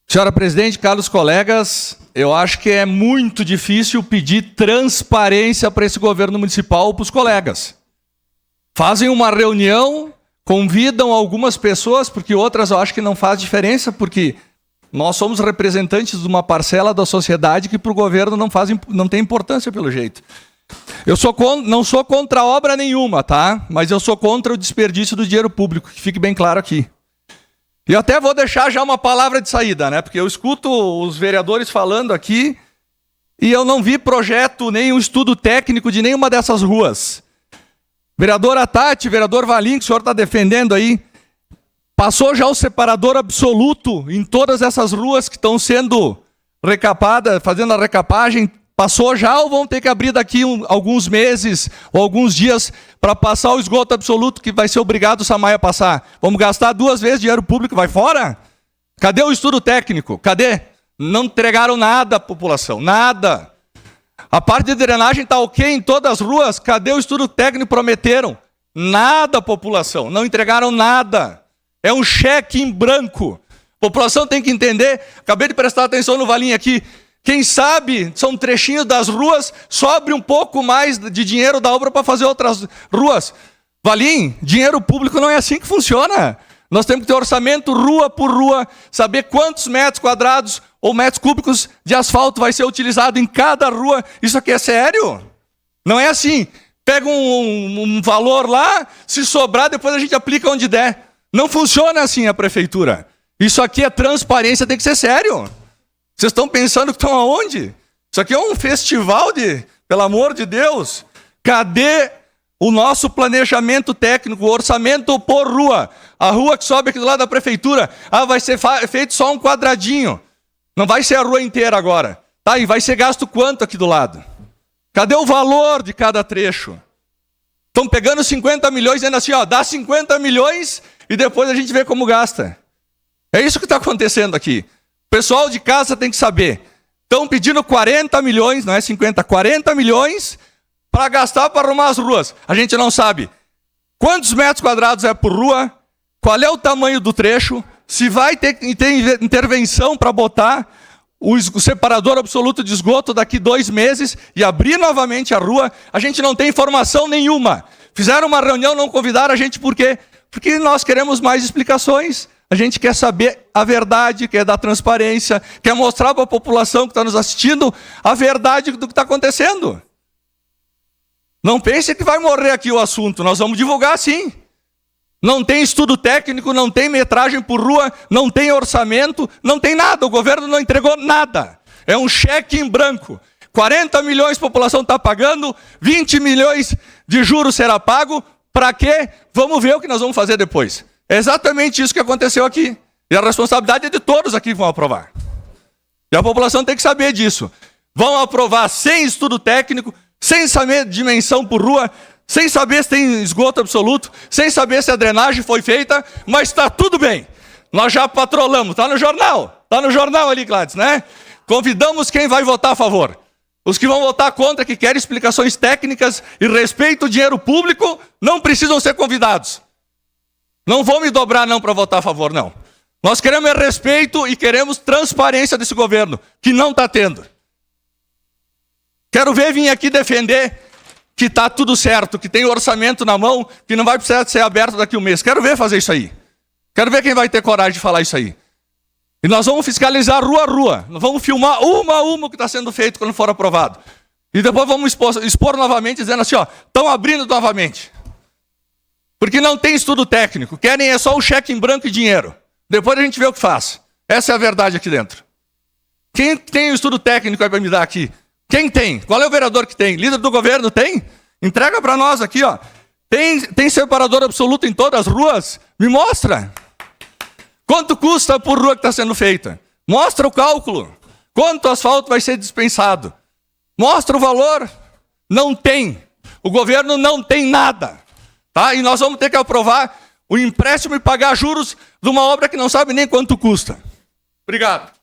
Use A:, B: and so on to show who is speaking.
A: Senhora presidente, caros colegas, eu acho que é muito difícil pedir transparência para esse governo municipal, para os colegas. Fazem uma reunião, convidam algumas pessoas, porque outras eu acho que não faz diferença, porque nós somos representantes de uma parcela da sociedade que para o governo não tem importância pelo jeito. Eu não sou contra obra nenhuma, tá? Mas eu sou contra o desperdício do dinheiro público, que fique bem claro aqui. E eu até vou deixar já uma palavra de saída, né? Porque eu escuto os vereadores falando aqui e eu não vi projeto, nem um estudo técnico de nenhuma dessas ruas. Vereadora Tati, vereador Valim, que o senhor está defendendo aí, passou já o separador absoluto em todas essas ruas que estão sendo recapadas, fazendo a recapagem. Passou já ou vão ter que abrir daqui alguns meses ou alguns dias para passar o esgoto absoluto que vai ser obrigado o Samaia a passar? Vamos gastar 2 vezes dinheiro público, vai fora? Cadê o estudo técnico? Cadê? Não entregaram nada à população, nada. A parte de drenagem está ok em todas as ruas, cadê o estudo técnico? Prometeram. Nada à população, não entregaram nada. É um cheque em branco. A população tem que entender, acabei de prestar atenção no Valim aqui, quem sabe, são trechinhos das ruas, sobre um pouco mais de dinheiro da obra para fazer outras ruas. Valim, dinheiro público não é assim que funciona. Nós temos que ter orçamento rua por rua, saber quantos metros quadrados ou metros cúbicos de asfalto vai ser utilizado em cada rua. Isso aqui é sério? Não é assim, pega um valor lá, se sobrar, depois a gente aplica onde der. Não funciona assim a prefeitura. Isso aqui é transparência, tem que ser sério. Vocês estão pensando que estão aonde? Isso aqui é um festival pelo amor de Deus. Cadê o nosso planejamento técnico, o orçamento por rua? A rua que sobe aqui do lado da prefeitura, vai ser feito só um quadradinho. Não vai ser a rua inteira agora. Tá, e vai ser gasto quanto aqui do lado? Cadê o valor de cada trecho? Estão pegando 50 milhões, dizendo assim, dá 50 milhões e depois a gente vê como gasta. É isso que está acontecendo aqui. O pessoal de casa tem que saber. Estão pedindo 40 milhões, não é 50, 40 milhões para gastar para arrumar as ruas. A gente não sabe quantos metros quadrados é por rua, qual é o tamanho do trecho, se vai ter intervenção para botar o separador absoluto de esgoto daqui 2 meses e abrir novamente a rua. A gente não tem informação nenhuma. Fizeram uma reunião, não convidaram a gente por quê? Porque nós queremos mais explicações. A gente quer saber a verdade, quer dar transparência, quer mostrar para a população que está nos assistindo a verdade do que está acontecendo. Não pense que vai morrer aqui o assunto, nós vamos divulgar sim. Não tem estudo técnico, não tem metragem por rua, não tem orçamento, não tem nada, o governo não entregou nada. É um cheque em branco. 40 milhões a população está pagando, 20 milhões de juros será pago, para quê? Vamos ver o que nós vamos fazer depois. É exatamente isso que aconteceu aqui. E a responsabilidade é de todos aqui que vão aprovar. E a população tem que saber disso. Vão aprovar sem estudo técnico, sem saber dimensão por rua, sem saber se tem esgoto absoluto, sem saber se a drenagem foi feita, mas está tudo bem. Nós já patrolamos, está no jornal ali, Gladys, né? Convidamos quem vai votar a favor. Os que vão votar contra, que querem explicações técnicas e respeito ao dinheiro público, não precisam ser convidados. Não vou me dobrar não para votar a favor, não. Nós queremos respeito e queremos transparência desse governo, que não está tendo. Quero ver vir aqui defender que está tudo certo, que tem o orçamento na mão, que não vai precisar ser aberto daqui a 1 mês. Quero ver fazer isso aí. Quero ver quem vai ter coragem de falar isso aí. E nós vamos fiscalizar rua a rua. Nós vamos filmar uma a uma o que está sendo feito quando for aprovado. E depois vamos expor novamente, dizendo assim, estão abrindo novamente. Porque não tem estudo técnico, querem é só o cheque em branco e dinheiro. Depois a gente vê o que faz. Essa é a verdade aqui dentro. Quem tem o estudo técnico aí para me dar aqui? Quem tem? Qual é o vereador que tem? Líder do governo tem? Entrega para nós aqui, Tem separador absoluto em todas as ruas? Me mostra. Quanto custa por rua que está sendo feita? Mostra o cálculo. Quanto asfalto vai ser dispensado? Mostra o valor. Não tem. O governo não tem nada. Tá? E nós vamos ter que aprovar o empréstimo e pagar juros de uma obra que não sabe nem quanto custa. Obrigado.